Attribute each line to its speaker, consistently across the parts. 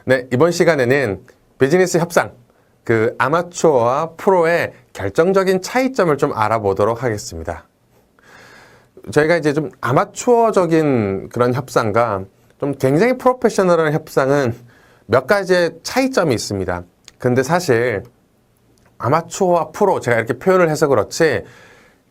Speaker 1: 네, 이번 시간에는 비즈니스 협상, 그 아마추어와 프로의 결정적인 차이점을 좀 알아보도록 하겠습니다. 저희가 이제 좀 아마추어적인 그런 협상과 좀 굉장히 프로페셔널한 협상은 몇 가지의 차이점이 있습니다. 근데 사실 아마추어와 프로, 제가 이렇게 표현을 해서 그렇지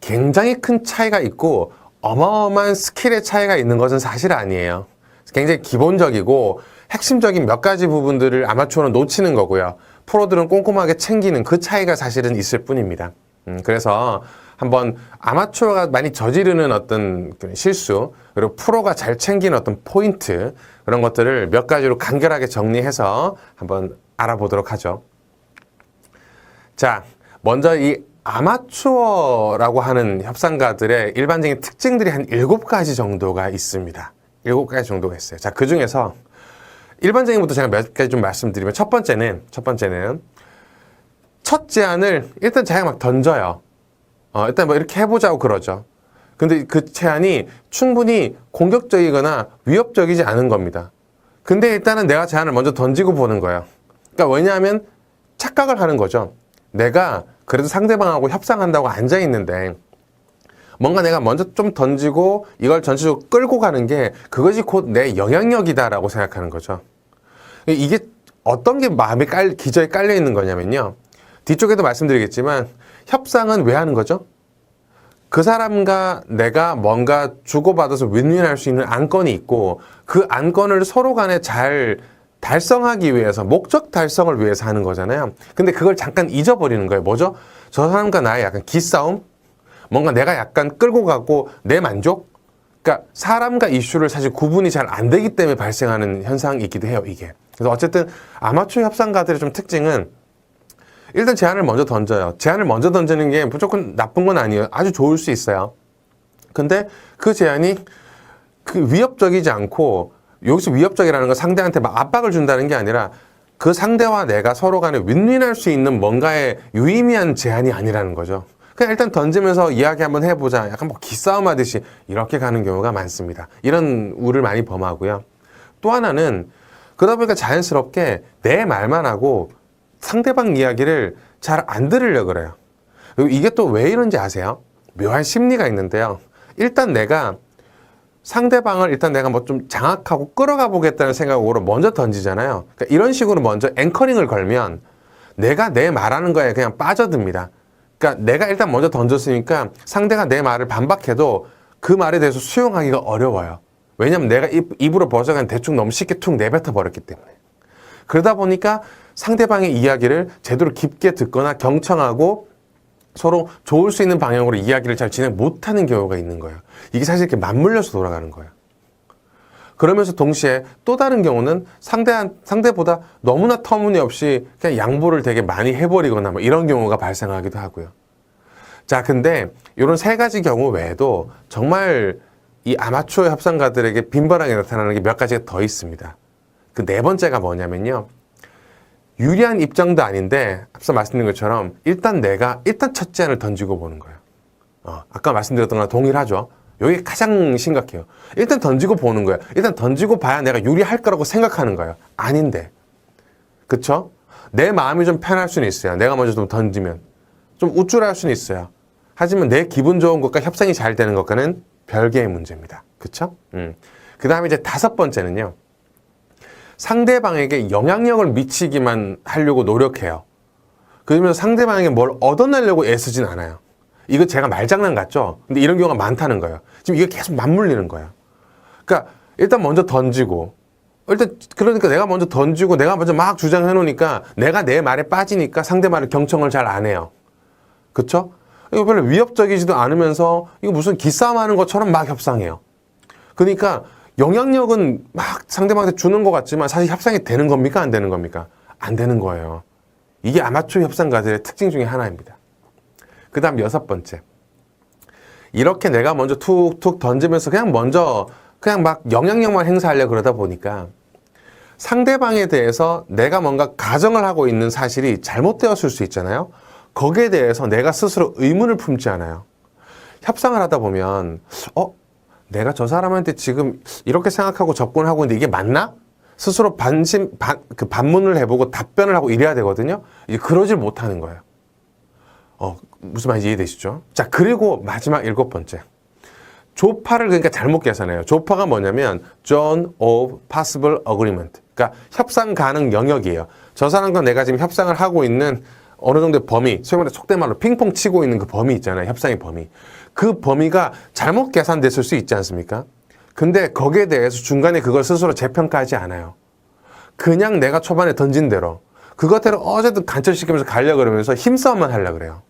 Speaker 1: 굉장히 큰 차이가 있고 어마어마한 스킬의 차이가 있는 것은 사실 아니에요. 굉장히 기본적이고 핵심적인 몇 가지 부분들을 아마추어는 놓치는 거고요. 프로들은 꼼꼼하게 챙기는 그 차이가 사실은 있을 뿐입니다. 그래서 한번 아마추어가 많이 저지르는 어떤 실수, 그리고 프로가 잘 챙기는 어떤 포인트, 그런 것들을 몇 가지로 간결하게 정리해서 한번 알아보도록 하죠. 자, 먼저 이 아마추어라고 하는 협상가들의 일반적인 특징들이 한 7가지 정도가 있습니다. 7가지 정도가 있어요. 자, 그 중에서 일반적인 것부터 제가 몇 가지 좀 말씀드리면 첫 번째는 첫 제안을 일단 제가 막 던져요. 일단 뭐 이렇게 해보자고 그러죠. 근데 그 제안이 충분히 공격적이거나 위협적이지 않은 겁니다. 근데 일단은 내가 제안을 먼저 던지고 보는 거예요. 그러니까 왜냐하면 착각을 하는 거죠. 내가 그래도 상대방하고 협상한다고 앉아있는데 뭔가 내가 먼저 좀 던지고 이걸 전체적으로 끌고 가는 게 그것이 곧 내 영향력이다라고 생각하는 거죠. 이게 어떤 게 마음에 기저에 깔려 있는 거냐면요. 뒤쪽에도 말씀드리겠지만 협상은 왜 하는 거죠? 그 사람과 내가 뭔가 주고받아서 윈윈할 수 있는 안건이 있고 그 안건을 서로 간에 잘 달성하기 위해서, 목적 달성을 위해서 하는 거잖아요. 근데 그걸 잠깐 잊어버리는 거예요. 뭐죠? 저 사람과 나의 약간 기싸움? 뭔가 내가 약간 끌고 가고 내 만족? 그러니까 사람과 이슈를 사실 구분이 잘 안 되기 때문에 발생하는 현상이기도 해요, 이게. 그래서 어쨌든 아마추어 협상가들의 좀 특징은 일단 제안을 먼저 던져요. 제안을 먼저 던지는 게 무조건 나쁜 건 아니에요. 아주 좋을 수 있어요. 근데 그 제안이 그 위협적이지 않고, 여기서 위협적이라는 건 상대한테 막 압박을 준다는 게 아니라 그 상대와 내가 서로 간에 윈윈할 수 있는 뭔가의 유의미한 제안이 아니라는 거죠. 그냥 일단 던지면서 이야기 한번 해보자. 약간 뭐 기싸움 하듯이 이렇게 가는 경우가 많습니다. 이런 우를 많이 범하고요. 또 하나는 그러다 보니까 자연스럽게 내 말만 하고 상대방 이야기를 잘 안 들으려고 그래요. 그리고 이게 또 왜 이런지 아세요? 묘한 심리가 있는데요. 일단 내가 상대방을 내가 뭐 좀 장악하고 끌어가 보겠다는 생각으로 먼저 던지잖아요. 그러니까 이런 식으로 먼저 앵커링을 걸면 내가 내 말하는 거에 그냥 빠져듭니다. 그러니까 내가 일단 먼저 던졌으니까 상대가 내 말을 반박해도 그 말에 대해서 수용하기가 어려워요. 왜냐면 내가 입으로 벌써 그냥 대충 너무 쉽게 툭 내뱉어 버렸기 때문에. 그러다 보니까 상대방의 이야기를 제대로 깊게 듣거나 경청하고 서로 좋을 수 있는 방향으로 이야기를 잘 진행 못하는 경우가 있는 거예요. 이게 사실 이렇게 맞물려서 돌아가는 거예요. 그러면서 동시에 또 다른 경우는 상대보다 너무나 터무니없이 그냥 양보를 되게 많이 해버리거나 뭐 이런 경우가 발생하기도 하고요. 자, 근데 이런 3가지 경우 외에도 정말 이 아마추어 협상가들에게 빈번하게 나타나는 게 몇 가지가 더 있습니다. 그 4번째가 뭐냐면요. 유리한 입장도 아닌데 앞서 말씀드린 것처럼 일단 첫 제안을 던지고 보는 거예요. 아까 말씀드렸던 거랑 동일하죠. 여기 가장 심각해요. 일단 던지고 보는 거예요. 일단 던지고 봐야 내가 유리할 거라고 생각하는 거예요. 아닌데. 그쵸? 내 마음이 좀 편할 수는 있어요. 내가 먼저 좀 던지면. 좀 우쭐할 수는 있어요. 하지만 내 기분 좋은 것과 협상이 잘 되는 것과는 별개의 문제입니다. 그쵸? 그 다음에 이제 5번째는요. 상대방에게 영향력을 미치기만 하려고 노력해요. 그러면서 상대방에게 뭘 얻어내려고 애쓰진 않아요. 이거 제가 말장난 같죠? 근데 이런 경우가 많다는 거예요. 지금 이게 계속 맞물리는 거예요. 그러니까 일단 먼저 던지고, 그러니까 내가 먼저 던지고 내가 먼저 막 주장해 놓으니까 내가 내 말에 빠지니까 상대 말을 경청을 잘 안 해요. 그쵸? 이거 별로 위협적이지도 않으면서 이거 무슨 기싸움 하는 것처럼 막 협상해요. 그러니까 영향력은 막 상대방한테 주는 것 같지만 사실 협상이 되는 겁니까? 안 되는 겁니까? 안 되는 거예요. 이게 아마추어 협상가들의 특징 중에 하나입니다. 그 다음 6번째. 이렇게 내가 먼저 툭툭 던지면서 그냥 막 영향력만 행사하려고 그러다 보니까 상대방에 대해서 내가 뭔가 가정을 하고 있는 사실이 잘못되었을 수 있잖아요. 거기에 대해서 내가 스스로 의문을 품지 않아요. 협상을 하다 보면 내가 저 사람한테 지금 이렇게 생각하고 접근하고 있는데 이게 맞나? 스스로 반문을 해보고 답변을 하고 이래야 되거든요. 이제 그러질 못하는 거예요. 무슨 말인지 이해되시죠? 자, 그리고 마지막 7번째. 조파를 그러니까 잘못 계산해요. 조파가 뭐냐면 Zone of Possible Agreement. 그러니까 협상 가능 영역이에요. 저 사람과 내가 지금 협상을 하고 있는 어느 정도의 범위, 소위 말해 속된 말로 핑퐁 치고 있는 그 범위 있잖아요. 협상의 범위. 그 범위가 잘못 계산됐을 수 있지 않습니까? 근데 거기에 대해서 중간에 그걸 스스로 재평가하지 않아요. 그냥 내가 초반에 던진 대로 그것대로 어쨌든 간철시키면서 가려고 그러면서 힘싸움만 하려고 그래요.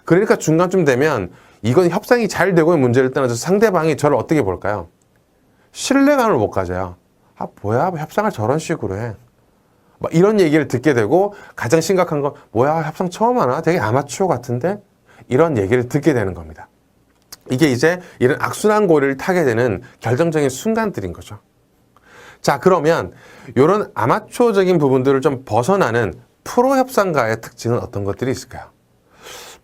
Speaker 1: 그러니까 중간쯤 되면 이건 협상이 잘 되고의 문제를 떠나서 상대방이 저를 어떻게 볼까요? 신뢰감을 못 가져요. 아, 뭐야, 협상을 저런 식으로 해. 막 이런 얘기를 듣게 되고 가장 심각한 건 뭐야, 협상 처음 하나? 되게 아마추어 같은데? 이런 얘기를 듣게 되는 겁니다. 이게 이제 이런 악순환 고리를 타게 되는 결정적인 순간들인 거죠. 자, 그러면 이런 아마추어적인 부분들을 좀 벗어나는 프로 협상가의 특징은 어떤 것들이 있을까요?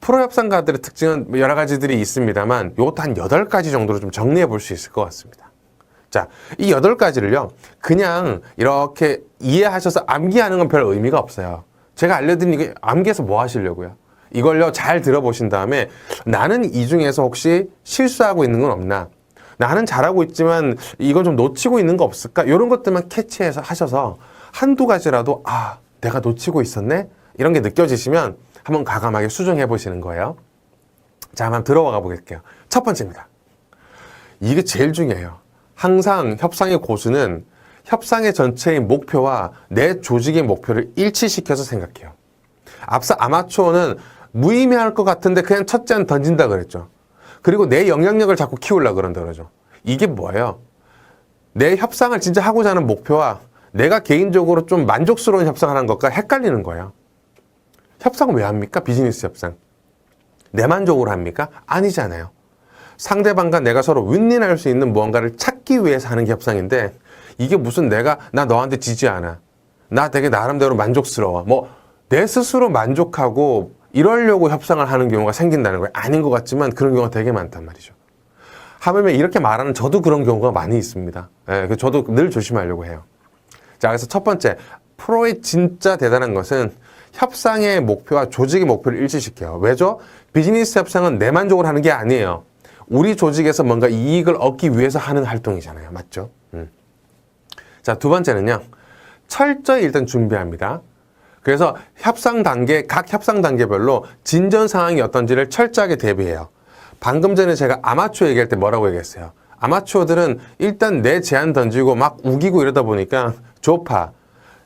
Speaker 1: 프로 협상가들의 특징은 여러 가지들이 있습니다만 이것도 한 8가지 정도로 좀 정리해 볼 수 있을 것 같습니다. 자, 이 8가지를요, 그냥 이렇게 이해하셔서 암기하는 건 별 의미가 없어요. 제가 알려드린 이게 암기해서 뭐 하시려고요? 이걸요, 잘 들어보신 다음에 나는 이 중에서 혹시 실수하고 있는 건 없나? 나는 잘하고 있지만 이건 좀 놓치고 있는 거 없을까? 이런 것들만 캐치해서 하셔서 한두 가지라도 아, 내가 놓치고 있었네? 이런 게 느껴지시면 한번 과감하게 수정해 보시는 거예요. 자, 한번 들어가 볼게요. 첫 번째입니다. 이게 제일 중요해요. 항상 협상의 고수는 협상의 전체의 목표와 내 조직의 목표를 일치시켜서 생각해요. 앞서 아마추어는 무의미할 것 같은데 그냥 첫째 안 던진다 그랬죠. 그리고 내 영향력을 자꾸 키우려고 그런다 그러죠. 이게 뭐예요? 내 협상을 진짜 하고자 하는 목표와 내가 개인적으로 좀 만족스러운 협상을 하는 것과 헷갈리는 거예요. 협상을 왜 합니까? 비즈니스 협상. 내 만족으로 합니까? 아니잖아요. 상대방과 내가 서로 윈윈할 수 있는 무언가를 찾기 위해서 하는 게 협상인데 이게 무슨 나 너한테 지지 않아. 나 되게 나름대로 만족스러워. 뭐 내 스스로 만족하고 이러려고 협상을 하는 경우가 생긴다는 거예요. 아닌 것 같지만 그런 경우가 되게 많단 말이죠. 하물며 이렇게 말하는 저도 그런 경우가 많이 있습니다. 예, 저도 늘 조심하려고 해요. 자, 그래서 첫 번째, 프로의 진짜 대단한 것은 협상의 목표와 조직의 목표를 일치시켜요. 왜죠? 비즈니스 협상은 내 만족을 하는 게 아니에요. 우리 조직에서 뭔가 이익을 얻기 위해서 하는 활동이잖아요. 맞죠? 자, 두 번째는요. 철저히 일단 준비합니다. 그래서 각 협상 단계별로 진전 상황이 어떤지를 철저하게 대비해요. 방금 전에 제가 아마추어 얘기할 때 뭐라고 얘기했어요? 아마추어들은 일단 내 제안 던지고 막 우기고 이러다 보니까 조파,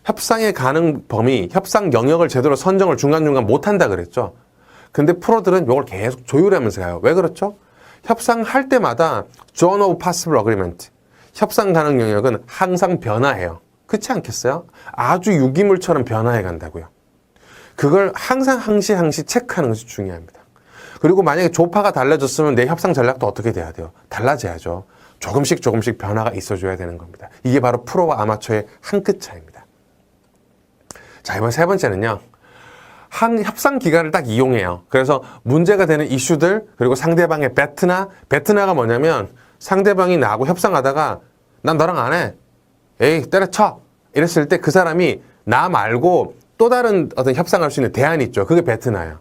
Speaker 1: 협상의 가능 범위, 협상 영역을 제대로 선정을 중간중간 못한다 그랬죠. 근데 프로들은 이걸 계속 조율하면서 가요. 왜 그렇죠? 협상할 때마다 Zone of Possible Agreement, 협상 가능 영역은 항상 변화해요. 그렇지 않겠어요? 아주 유기물처럼 변화해 간다고요. 그걸 항상 항시 체크하는 것이 중요합니다. 그리고 만약에 조파가 달라졌으면 내 협상 전략도 어떻게 돼야 돼요? 달라져야죠. 조금씩 변화가 있어줘야 되는 겁니다. 이게 바로 프로와 아마추어의 한 끗 차이입니다. 자, 이번 세 번째는요. 한 협상 기간을 딱 이용해요. 그래서 문제가 되는 이슈들, 그리고 상대방의 베트나가 뭐냐면 상대방이 나하고 협상하다가 난 너랑 안 해. 에이, 때려쳐. 이랬을 때 그 사람이 나 말고 또 다른 어떤 협상할 수 있는 대안이 있죠. 그게 베트나예요.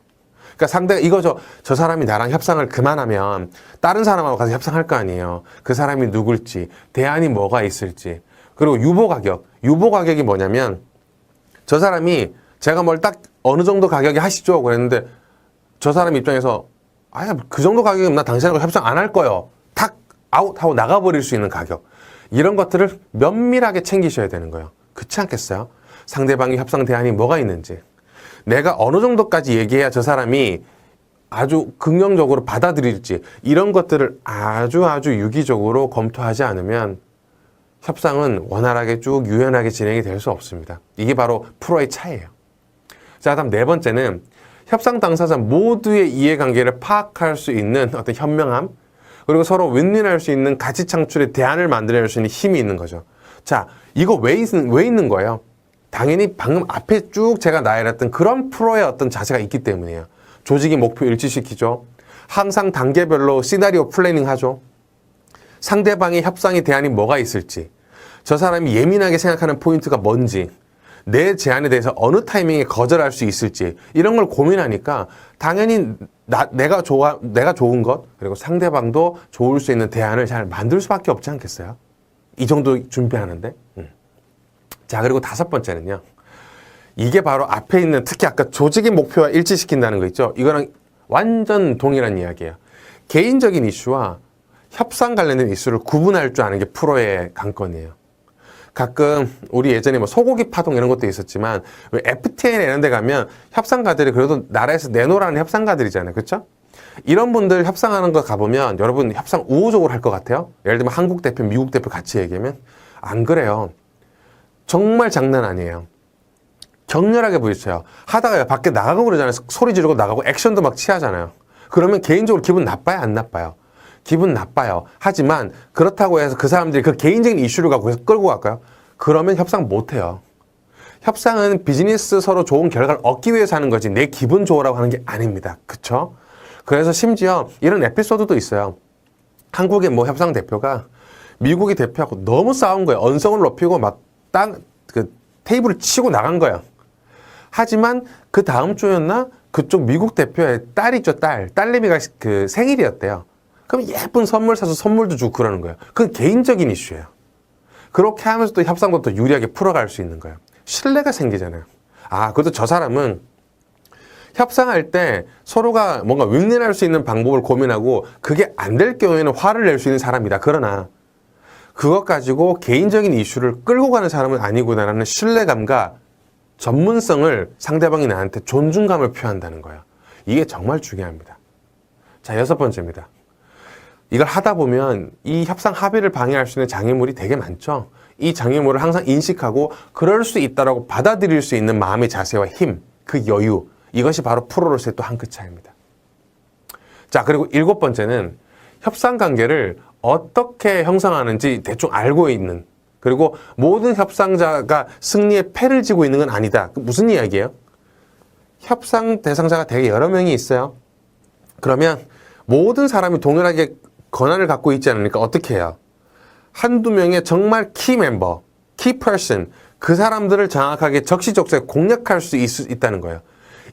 Speaker 1: 그러니까 상대가 이거죠. 저 사람이 나랑 협상을 그만하면 다른 사람하고 가서 협상할 거 아니에요. 그 사람이 누굴지, 대안이 뭐가 있을지. 그리고 유보 가격이 뭐냐면 저 사람이 제가 뭘 딱 어느 정도 가격에 하시죠. 그랬는데 저 사람 입장에서 아야, 그 정도 가격이면 나 당신하고 협상 안 할 거예요. 탁 아웃하고 나가버릴 수 있는 가격. 이런 것들을 면밀하게 챙기셔야 되는 거예요. 그렇지 않겠어요? 상대방의 협상 대안이 뭐가 있는지. 내가 어느 정도까지 얘기해야 저 사람이 아주 긍정적으로 받아들일지 이런 것들을 아주 유기적으로 검토하지 않으면 협상은 원활하게 쭉 유연하게 진행이 될 수 없습니다. 이게 바로 프로의 차이예요. 자, 다음 네 번째는 협상 당사자 모두의 이해관계를 파악할 수 있는 어떤 현명함, 그리고 서로 윈윈할 수 있는 가치 창출의 대안을 만들어낼 수 있는 힘이 있는 거죠. 자, 이거 왜 있는 거예요? 당연히 방금 앞에 쭉 제가 나열했던 그런 프로의 어떤 자세가 있기 때문이에요. 조직의 목표 일치시키죠. 항상 단계별로 시나리오 플래닝 하죠. 상대방의 협상의 대안이 뭐가 있을지. 저 사람이 예민하게 생각하는 포인트가 뭔지, 내 제안에 대해서 어느 타이밍에 거절할 수 있을지 이런 걸 고민하니까 당연히 내가 좋은 것 그리고 상대방도 좋을 수 있는 대안을 잘 만들 수밖에 없지 않겠어요? 이 정도 준비하는데. 자, 그리고 5번째는요. 이게 바로 앞에 있는 특히 아까 조직의 목표와 일치시킨다는 거 있죠? 이거랑 완전 동일한 이야기예요. 개인적인 이슈와 협상 관련된 이슈를 구분할 줄 아는 게 프로의 관건이에요. 가끔 우리 예전에 뭐 소고기 파동 이런 것도 있었지만 왜 FTA나 이런 데 가면 협상가들이 그래도 나라에서 내놓으라는 협상가들이잖아요. 그렇죠? 이런 분들 협상하는 거 가보면 여러분 협상 우호적으로 할 것 같아요? 예를 들면 한국 대표, 미국 대표 같이 얘기하면 안 그래요. 정말 장난 아니에요. 격렬하게 부딪혀요. 하다가 밖에 나가고 그러잖아요. 소리 지르고 나가고 액션도 막 취하잖아요. 그러면 개인적으로 기분 나빠요? 안 나빠요? 기분 나빠요. 하지만 그렇다고 해서 그 사람들이 그 개인적인 이슈를 갖고 해서 끌고 갈까요? 그러면 협상 못 해요. 협상은 비즈니스 서로 좋은 결과를 얻기 위해서 하는 거지 내 기분 좋으라고 하는 게 아닙니다. 그쵸? 그래서 심지어 이런 에피소드도 있어요. 한국의 뭐 협상 대표가 미국의 대표하고 너무 싸운 거예요. 언성을 높이고 막 그 테이블을 치고 나간 거예요. 하지만 그 다음 주였나? 그쪽 미국 대표의 딸이죠, 딸내미가 그 생일이었대요. 그럼 예쁜 선물 사서 선물도 주고 그러는 거예요. 그건 개인적인 이슈예요. 그렇게 하면서 또 협상도 또 유리하게 풀어갈 수 있는 거예요. 신뢰가 생기잖아요. 아, 그것도 저 사람은 협상할 때 서로가 뭔가 윈윈할 수 있는 방법을 고민하고 그게 안 될 경우에는 화를 낼 수 있는 사람이다. 그러나 그것 가지고 개인적인 이슈를 끌고 가는 사람은 아니구나라는 신뢰감과 전문성을 상대방이 나한테 존중감을 표한다는 거예요. 이게 정말 중요합니다. 자, 6번째입니다. 이걸 하다 보면 이 협상 합의를 방해할 수 있는 장애물이 되게 많죠. 이 장애물을 항상 인식하고 그럴 수 있다라고 받아들일 수 있는 마음의 자세와 힘, 그 여유, 이것이 바로 프로로서의 또 한 끗 차이입니다. 자, 그리고 7번째는 협상 관계를 어떻게 형성하는지 대충 알고 있는, 그리고 모든 협상자가 승리의 패를 지고 있는 건 아니다. 무슨 이야기예요? 협상 대상자가 되게 여러 명이 있어요. 그러면 모든 사람이 동일하게 권한을 갖고 있지 않으니까 어떻게 해요? 한두 명의 정말 키 멤버, 키 퍼슨, 그 사람들을 정확하게 적시적소에 공략할 수 있다는 거예요.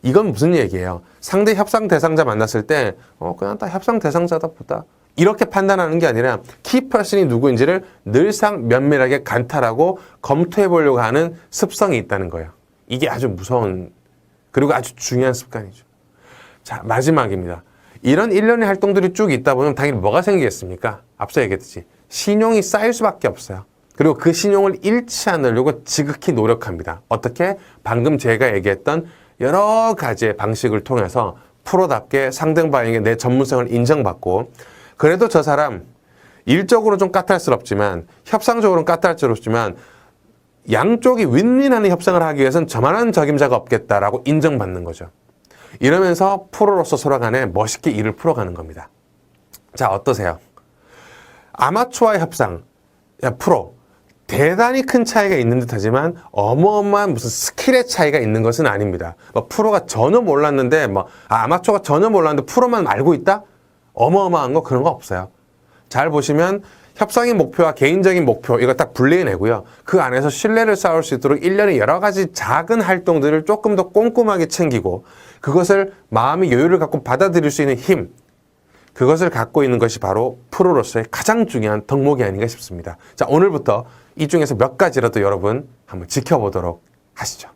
Speaker 1: 이건 무슨 얘기예요? 상대 협상 대상자 만났을 때 그냥 다 협상 대상자다 보다 이렇게 판단하는 게 아니라 키 퍼슨이 누구인지를 늘상 면밀하게 간탈하고 검토해 보려고 하는 습성이 있다는 거예요. 이게 아주 무서운 그리고 아주 중요한 습관이죠. 자, 마지막입니다. 이런 일련의 활동들이 쭉 있다 보면 당연히 뭐가 생기겠습니까? 앞서 얘기했듯이 신용이 쌓일 수밖에 없어요. 그리고 그 신용을 잃지 않으려고 지극히 노력합니다. 어떻게? 방금 제가 얘기했던 여러 가지의 방식을 통해서 프로답게 상대방에게 내 전문성을 인정받고 그래도 저 사람 일적으로 좀 까탈스럽지만 협상적으로는 까탈스럽지만 양쪽이 윈윈하는 협상을 하기 위해서는 저만한 적임자가 없겠다라고 인정받는 거죠. 이러면서 프로로서 서로 간에 멋있게 일을 풀어가는 겁니다. 자, 어떠세요? 아마추어의 협상, 프로 대단히 큰 차이가 있는 듯 하지만 어마어마한 무슨 스킬의 차이가 있는 것은 아닙니다. 프로가 전혀 몰랐는데 아마추어가 전혀 몰랐는데 프로만 알고 있다? 어마어마한 거 그런 거 없어요. 잘 보시면 협상의 목표와 개인적인 목표 이거 딱 분리해내고요. 그 안에서 신뢰를 쌓을 수 있도록 일련의 여러 가지 작은 활동들을 조금 더 꼼꼼하게 챙기고 그것을 마음의 여유를 갖고 받아들일 수 있는 힘, 그것을 갖고 있는 것이 바로 프로로서의 가장 중요한 덕목이 아닌가 싶습니다. 자, 오늘부터 이 중에서 몇 가지라도 여러분 한번 지켜보도록 하시죠.